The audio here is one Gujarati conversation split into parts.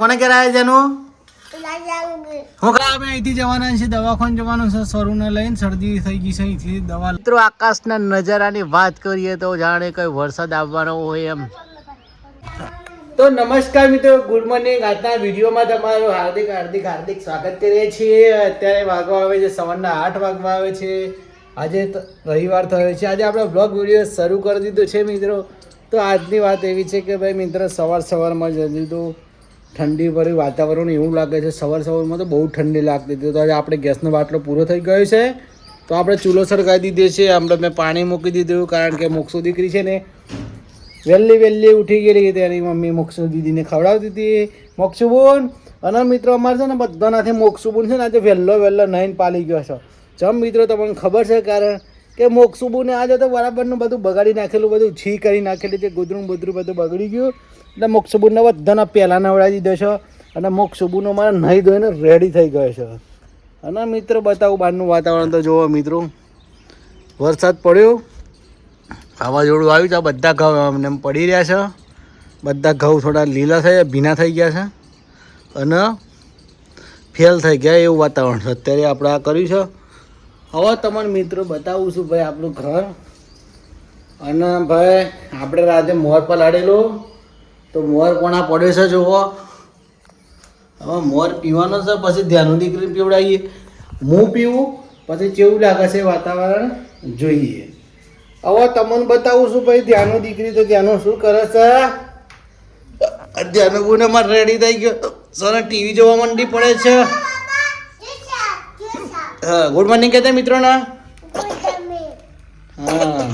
કોને ઘેર આવ્યા જેનું હું અમે અહીંથી જવાના છે દવાખાને જવાનું છે સરુને લઈને શરદી થઈ ગઈ છે અહીંથી દવા મિત્રો આકાશના નજારાની વાત કરીએ તો જાણે કઈ વરસાદ આવવાનો હોય એમ તો નમસ્કાર મિત્રો ગુડ મોર્નિંગ આજના વિડીયોમાં તમારું હાર્દિક સ્વાગત કરીએ છીએ અત્યારે વાગવા આવે છે સવારના 8 વાગવા આવે છે આજે રવિવાર થયો છે આજે આપણે બ્લોગ વિડીયો શરૂ કરી દીધો છે મિત્રો તો આજની વાત એવી છે કે ભાઈ મિત્રો સવારમાં જલ્દી તો ઠંડી ભર્યું વાતાવરણ એવું લાગે છે સવારમાં તો બહુ ઠંડી લાગતી હતી તો આજે આપણે ગેસનો બાટલો પૂરો થઈ ગયો છે તો આપણે ચૂલો સળગાવી દીધો છે આપણે મેં પાણી મૂકી દીધું કારણ કે મોક્ષુ દીકરી છે ને વહેલી ઉઠી ગયેલી હતી એની મમ્મી મોક્ષુ દીદીને ખવડાવતી હતી મોક્ષુબોન અને મિત્રો અમારે છે ને બધાનાથી મોક્ષુબોન છે ને આજે વહેલો નાઈને પાલી ગયો છે ચમ મિત્રો તમને ખબર છે કારણ કે મોક્ષુબોને આજે તો બરાબરનું બધું બગાડી નાખેલું બધું છી કરી નાખેલું છે ગુદરું બધું બગડી ગયું એટલે મોક્ષુબોનને બધાના પહેલાં નવડાવી દીધો છે અને મોક્ષુબોનો મારે નહીં ધોઈને રેડી થઈ ગયો છે અને મિત્રો બતાવું બહારનું વાતાવરણ તો જુઓ મિત્રો વરસાદ પડ્યો વાવાઝોડું આવ્યું છે બધા ઘઉં અમને પડી રહ્યા છે બધા ઘઉં થોડા લીલા થઈ ભીના થઈ ગયા છે અને ફેલ થઈ ગયા એવું વાતાવરણ છે અત્યારે આપણે આ કર્યું છે હવે તમને મિત્રો બતાવું છું ભાઈ આપણું ઘર અને ભાઈ આપણે રાતે મોર પલાળેલો તો મોર કોણા પડ્યો છે જુઓ હવે મોર પીવાનો છે પછી ધ્યાન દીકરી પીવડાવીએ હું પીવું પછી કેવું લાગે છે વાતાવરણ જોઈએ હવે તમને બતાવું છું ભાઈ ધ્યાનો દીકરી તો ધ્યાનો શું કરે છે ધ્યાનો ગુને મારે રેડી થઈ ગયો સર ટીવી જોવા માંડી પડે છે હા ગુડ મોર્નિંગ કહેતા મિત્રોના હા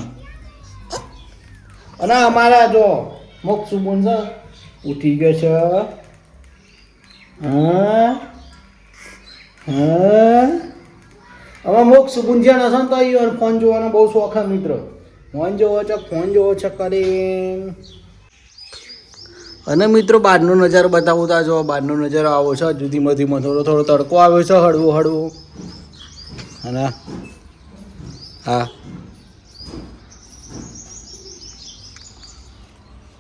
અને અમારા જો મોક્ષુબોન છે ઉઠી ગયો છે હવે મોક્ષુબોન જ્યાં હશે ને તો અહીં ફોન જોવાનો બહુ શોખ છે મિત્રો ફોન જોવો છે કરીને અને મિત્રો બહારનો નજારો બતાવું તો જો બહારનો નજારો આવો છે ધીમો થોડો તડકો આવ્યો છે હળવો અને હા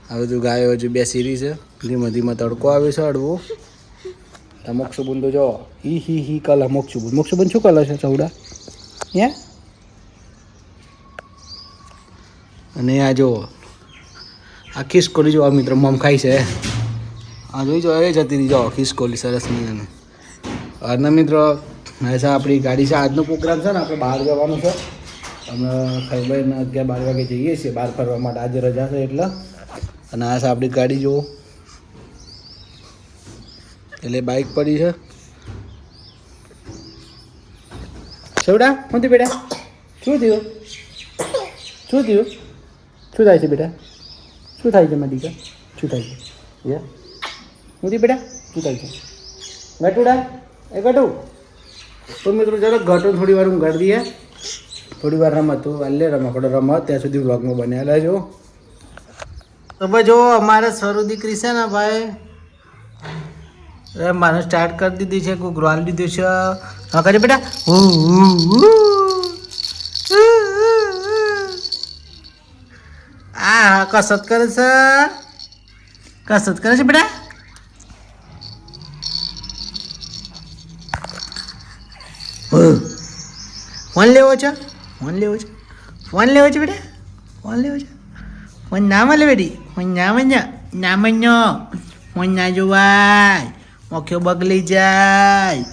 આ બધું ગાયો હજુ બેસી રહી છે ધીમો તડકો આવ્યો છે હળવો મોક્ષુબુન તો જો હી કલર મોક્ષુબુન શું કલર છે ચૌડા હે અને આ જો આ ખિસકોલી જો મિત્રો મમ ખાઈ છે આ જોઈ જો એ જતી રહી જાઓ ખિસકોલી સરસ મજાની અને મિત્રો હશે આપણી ગાડી છે આજનો પ્રોગ્રામ છે ને આપણે બહાર જવાનું છે અમે ખાઈ 11-12 વાગે જઈએ છીએ બહાર ફરવા માટે આજે રજા છે એટલે અને આ છે આપણી ગાડી જુઓ એટલે બાઇક પડી છે છોડા હું થયું બેટા શું થયું શું થાય છે બેટા શું થાય છે મારી દીકરા શું થાય છે યા હું થયું બેટા શું થાય છે ગટુડા એ ગટુ તો મિત્રો ચાલો ઘટો થોડી વાર હું કરી દઈએ થોડી વાર રમતું રમકડો રમત ત્યાં સુધી વ્લોગમાં બનેલા જો તો ભાઈ જો અમારે સરું દીકરી છે ને ભાઈ મારે સ્ટાર્ટ કરી દીધી છે કોઈ ગ્રોલ દીધું છે હા કરે બેટા હા કસરત કરે છે બેટા ફોન લેવો છે બેટા ફોન ના મળે બેટી ફોન ના ફોન ના જોવાય મોખ્યો બગલી જાય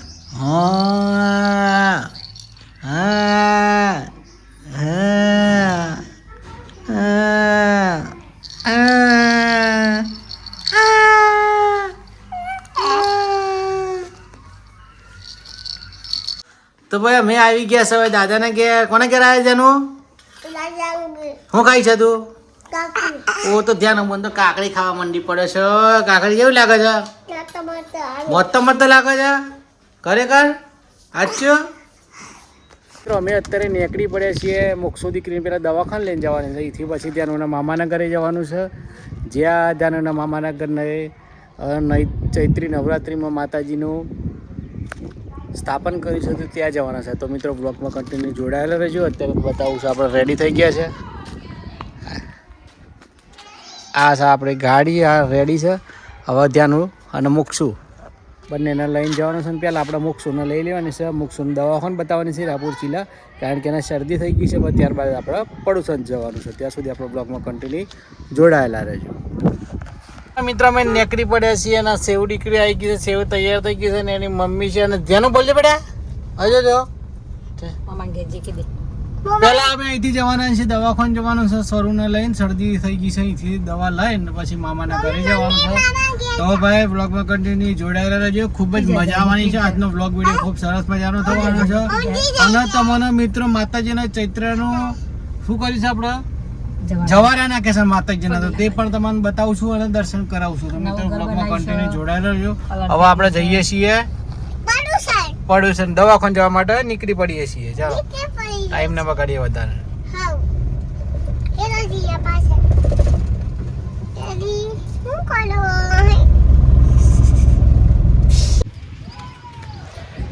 તો ભાઈ અમે આવી ગયા છે દાદાને ઘેર કોને ઘેર આવ્યા જેનું શું ખાઈ છે તું ઓ તો ધ્યાન બંધ કાકડી ખાવા માંડી પડે છે કાકડી કેવું લાગે છે મસ્ત લાગે છે ખરેખર સાચું અમે અત્યારે નીકળી પડ્યા છીએ મોક્ષો દીકરીને પહેલાં દવાખાને લઈને જવાની છે અહીંથી પછી ધ્યાનોના મામાના ઘરે જવાનું છે જ્યાં ધ્યાનોના મામાના ઘરને ચૈત્રી નવરાત્રિમાં માતાજીનું સ્થાપન કર્યું છે તો ત્યાં જવાના છે તો મિત્રો બ્લોગમાં કન્ટિન્યુ જોડાયેલા રહેજો અત્યારે બતાવું છું આપણે રેડી થઈ ગયા છે આ છે આપણી ગાડી આ રેડી છે હવે ત્યાંનું અને મુક્ષુ બંનેને લઈને જવાનું છે. પહેલાં આપણે મુક્ષુને લઈ લેવાની છે. મુક્ષુને દવાખાને બતાવવાની છે રાપુર જિલ્લા, કારણ કે એને શરદી થઈ ગઈ છે. પણ ત્યારબાદ આપણે પડોશન જવાનું છે. ત્યાં સુધી આપણે બ્લોગમાં કન્ટિન્યુ જોડાયેલા રહેજો. મિત્રો અમે નેકડી પડ્યા છીએ અને સેવ દીકરી આવી ગઈ છે. સેવ તૈયાર થઈ ગઈ છે ને એની મમ્મી છે. અને ધ્યાનું બોલજો બેટા, હજો જો પેલા અમે અહીંથી જવાના છીએ, દવાખાને જવાનું છે. સ્વરૂને લઈને શરદી થઈ ગઈ છે, અહીંથી દવા લઈને પછી મામાના ઘરે જવાનું છે. તો ભાઈ બ્લોગમાં કન્ટિન્યુ જોડાયેલા રહેજો. ખૂબ જ મજા આવવાની છે. આજનો બ્લોગ વિડીયો ખૂબ સરસ મજાનો થવાનો છે. અને તમને મિત્રો માતાજીના ચૈત્રનું શું કર્યું છે આપણે જવારા નાખે છે માતાજીના, તો તે પણ તમને બતાવશું અને દર્શન કરાવશું. તો મિત્રો બ્લોગમાં કન્ટિન્યુ જોડાયેલા રહેજો. હવે આપણે જઈએ છીએ પડોશન, દવાખાને જવા માટે નીકળી પડીએ છીએ. ચાલો ટાઈમ ના બગાડીએ વધારે.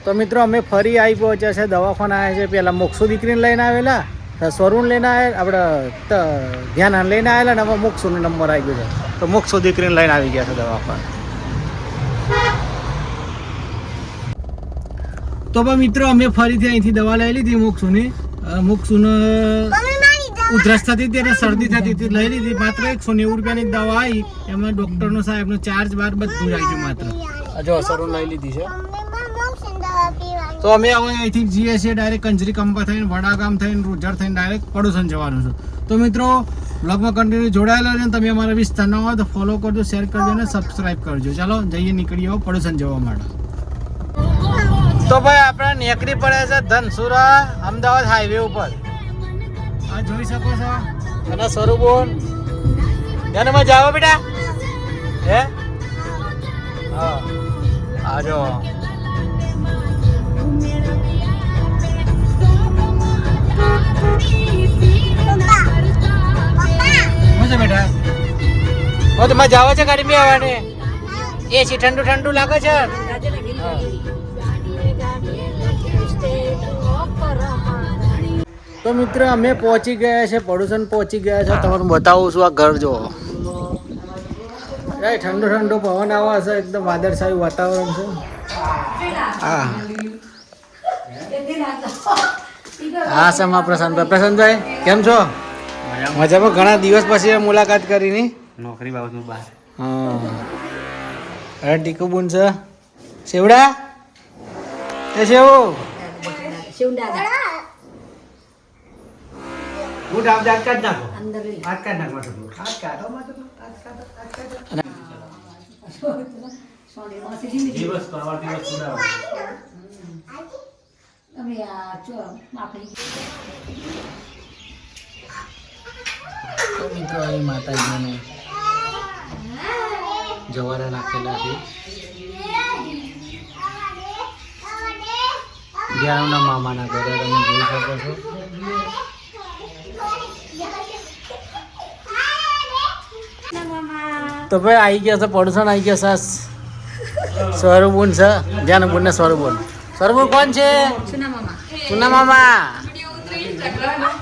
તો મિત્રો અમે ફરી આવી પહોંચ્યા છે, દવાખાને આવ્યા છે. પેલા મોક્ષો દીકરીને લઈને આવેલા, સ્વરૂણ લઈને આવેલા, આપણે ધ્યાન લઈને આવેલા ને હવે મોક્ષોનો નંબર આવી ગયો છે. તો મોક્ષો દીકરીને લઈને આવી ગયા છે દવાખાને. તો ભાઈ મિત્રો અમે ફરીથી અહીંથી દવા લઈ લીધી મુક્ષુની. મુક્ષુને ઉધરસ થતી હતી અને શરદી થતી હતી, લઈ લીધી. માત્ર 190 રૂપિયાની દવા આવી, એમાં ડૉક્ટરનો સાહેબનો ચાર્જ બાર બધું આવી ગયું. માત્ર જો અસરો લઈ લીધી છે. તો અમે હવે અહીંથી જઈએ છીએ ડાયરેક્ટ કંજરી કંપા થઈને, વડાગામ થઈને, રૂજર થઈને ડાયરેક્ટ પડોશન જવાનું છે. તો મિત્રો બ્લોગમાં કન્ટિન્યુ જોડાયેલા છે. તમે અમારા વિસ્તારના હોય તો ફોલો કરજો, શેર કરજો અને સબસ્ક્રાઈબ કરજો. ચાલો જઈએ, નીકળી આવો પડોશન જવા માટે. તો ભાઈ આપણે નીકળી પડે છે ધનસુરા અમદાવાદ હાઈવે ઉપર. આ જોઈ શકો છો. અને સ્વરૂપોન એને માં જાવ બેટા, હે હા આજો. બેટા હો તો માં જાવ છે ગાડી માં આવવાને. એસી ઠંડુ ઠંડુ લાગે છે. તો મિત્ર અમે પહોંચી ગયા છે, પડોશન પહોંચી ગયા છે. તમને બતાવું છું આ ઘર જો. ઠંડો ઠંડો પવન આવે છે, એકદમ વાદળછાયું વાતાવરણ છે. હા હા સમા પ્રશાંતભાઈ. પ્રશાંતભાઈ કેમ છો? મજામાં. ઘણા દિવસ પછી મુલાકાત કરીને નોકરી બાબતનું બહાર. હા અરે ટીકુ બુન છે. સેવડા એ સેવ હું ડાબ દાંત કાઢ નાખો. હાથ કાઢ નાખો. હાથ કાઢો માટે હાથ કાઢો. દિવસ તો આવા દિવસ સુડાવો. તમે આ ચો આપણી તો મિત્રો અહીં માતાજીને જવારા નાખેલા છે. જ્ઞાનના મામાના ઘરે તમે જોઈ શકો છો. તો ભાઈ આવી ગયા છે પડોશન, આવી ગયા છે સ્વરૂપુન છે. જ્યાં બુન ને સ્વરૂપુન. સ્વરૂપુન કોણ છે? સુના મામા.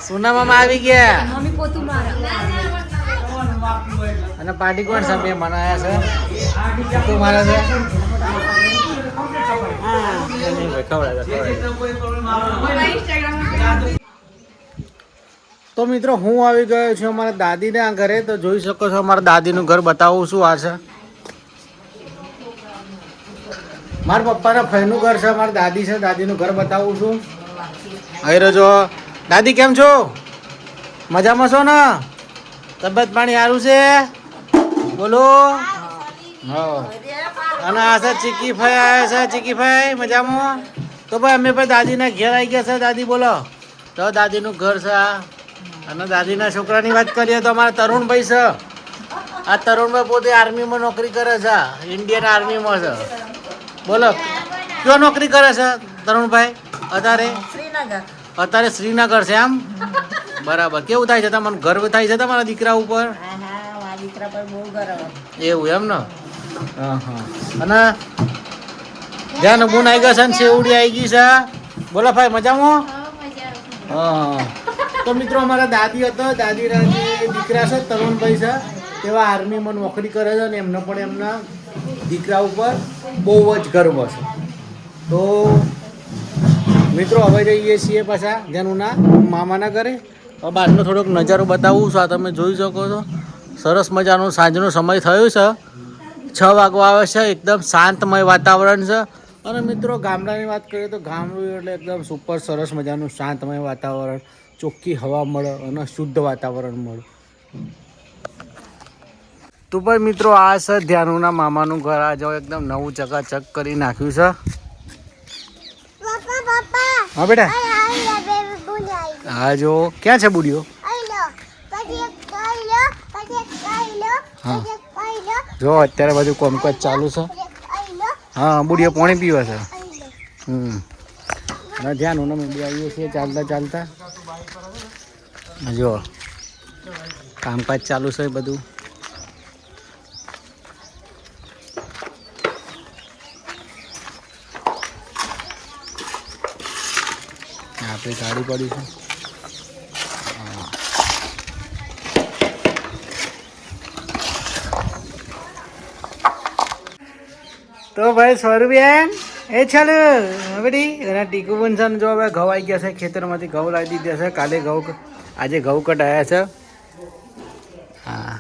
સુના મામા આવી ગયા. અને પાર્ટી કોણ છે? બે મનાયા છે. તું મારા છે તો મિત્રો હું આવી ગયો છું અમારા દાદીના ઘરે. તો જોઈ શકો છો અમારા દાદીનું ઘર બતાવું છું. આ છે મારા પપ્પાના ફઈનું ઘર છે. મારા દાદી છે, દાદીનું ઘર બતાવું છું. અહીં રહેજો. દાદી કેમ છો? મજામાં છો ને? તબિયત પાણી સારું છે? બોલો. હા અને આ છે ચીકી ભાઈ આવ્યા છે. ચીકી ભાઈ મજામાં? તો ભાઈ અમે ભાઈ દાદીના ઘેર આવી ગયા છે. દાદી બોલો. તો દાદીનું ઘર છે આ. અને દાદીના છોકરાની વાત કરીએ તો અમારા તરુણભાઈ છે. આ તરુણભાઈ પોતે આર્મીમાં નોકરી કરે છે, ઇન્ડિયન આર્મીમાં છે. બોલો ક્યો નોકરી કરે છે તરુણભાઈ? અત્યારે શ્રીનગર છે એમ? બરાબર. કેવું થાય છે તમને? ગર્વ થાય છે તમારા દીકરા ઉપર? એવું એમ ને? હા હા. અને જ્યાં બુન આવી ગયા છે ને સેવડી આવી ગઈ છે. બોલો ભાઈ મજામાં? હા. તો મિત્રો અમારા દાદી હતો, દાદીના જે દીકરા છે તરુણભાઈ છે, તેવા આર્મીમાં નોકરી કરે છે. અને એમને પણ એમના દીકરા ઉપર બહુ જ ગર્વ છે. તો મિત્રો હવે જઈએ છીએ પાછા ધ્યાનુના મામાના ઘરે. બહારનો થોડોક નજારો બતાવું છું. આ તમે જોઈ શકો છો, સરસ મજાનો સાંજનો સમય થયો છે. 6 વાગવા આવે છે. એકદમ શાંતમય વાતાવરણ છે. અને મિત્રો ગામડાની વાત કરીએ તો ગામડું એટલે એકદમ સુપર સરસ મજાનું શાંતમય વાતાવરણ, ચોખ્ખી હવા મળે અને શુદ્ધ વાતાવરણ મળે. તો ભાઈ મિત્રો આ છે ધ્યાનુના મામાનું ઘર. આ જો એકદમ નવું ચકાચક કરી નાખ્યું છે. હા બેટા, હા જો ક્યાં છે બુડીઓ? હા જો અત્યારે બધું કોમકાજ ચાલુ છે. હા બુડીઓ પાણી પીવે છે. ધ્યાન અમે બી આવીએ છીએ ચાલતા ચાલતા. જો કામકાજ ચાલુ છે બધું. આપણી ગાડી પડી છે. તો ભાઈ સ્વરૂપબેન એ ચાલો બેટી એના ટીકુ બનશે. જો હવે ઘઉં આવી ગયા છે, ખેતરમાંથી ઘઉં લાવી દીધા છે. કાલે ઘઉં, આજે ઘઉં કટાયા છે. હા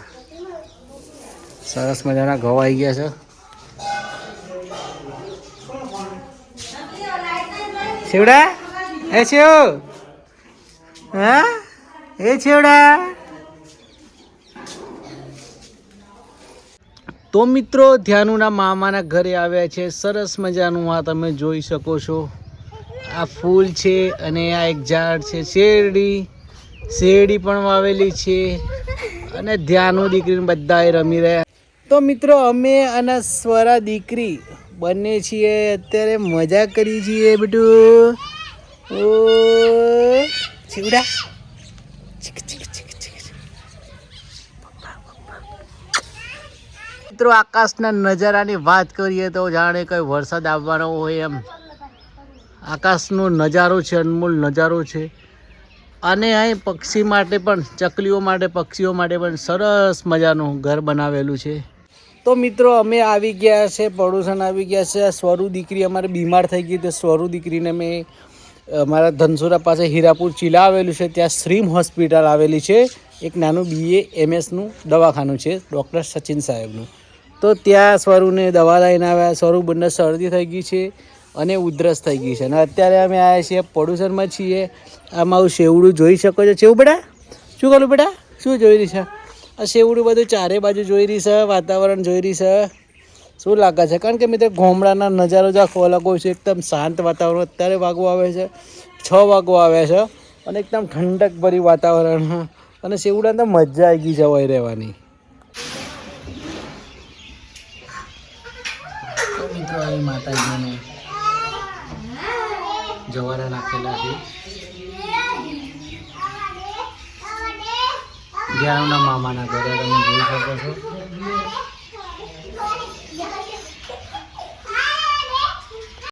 સરસ મજાના ઘઉં આવી ગયા છે. શિવડા એ શિવ, હા એ શિવડા. તો મિત્રો ધ્યાનુના મામાના ઘરે આવ્યા છે. સરસ મજાનું આ તમે જોઈ શકો છો. આ ફૂલ છે અને આ એક ઝાડ છે. શેરડી પણ વાવેલી છે. અને ધ્યાનુ દીકરીને બધા રમી રહ્યા. તો મિત્રો અમે અને સ્વરા દીકરી બંને છીએ અત્યારે મજા કરી છીએ બેટું. ઓ ચીવડા મિત્રો આકાશના નજારાની વાત કરીએ તો જાણે કઈ વરસાદ આવવાનો હોય એમ આકાશનો નજારો છે. અનમોલ નજારો છે. અને અહીં પક્ષી માટે પણ, ચકલીઓ માટે, પક્ષીઓ માટે પણ સરસ મજાનું ઘર બનાવેલું છે. તો મિત્રો અમે આવી ગયા છે, પડોશન આવી ગયા છે. સ્વરૂ દીકરી અમારે બીમાર થઈ ગઈ. તો સ્વરૂ દીકરીને મેં અમારા ધનસુરા પાસે હીરાપુર ચીલા આવેલું છે, ત્યાં શ્રીમ હોસ્પિટલ આવેલી છે. એક નાનું BAMSનું દવાખાનું છે, ડૉક્ટર સચિન સાહેબનું. તો ત્યાં સ્વરૂને દવા લઈને આવ્યા. સ્વરૂ બંને શરદી થઈ ગઈ છે અને ઉધરસ થઈ ગઈ છે. અને અત્યારે અમે આવ્યા છીએ પડોશનમાં છીએ. આમાં આવું શેવડું જોઈ શકો છો. શેવું બેટા શું કરું બેટા, શું જોઈ રહી છે? આ શેવડું બધું ચારે બાજુ જોઈ રહી છે, વાતાવરણ જોઈ રહી છે. શું લાગે છે? કારણ કે મિત્રો ગામડાના નજારો જ આખો અલગ હોય છે. એકદમ શાંત વાતાવરણ. અત્યારે વાગવા આવે છે 6 વાગવા આવે છે અને એકદમ ઠંડક ભરી વાતાવરણ. અને શેવડા તો મજા આવી ગઈ છે હોય રહેવાની. તો મિત્રો અહીં માતાજીનું જવારા નાખેલા છે. ધ્યાનના મામાના ઘરે તમે જોઈ શકો છો.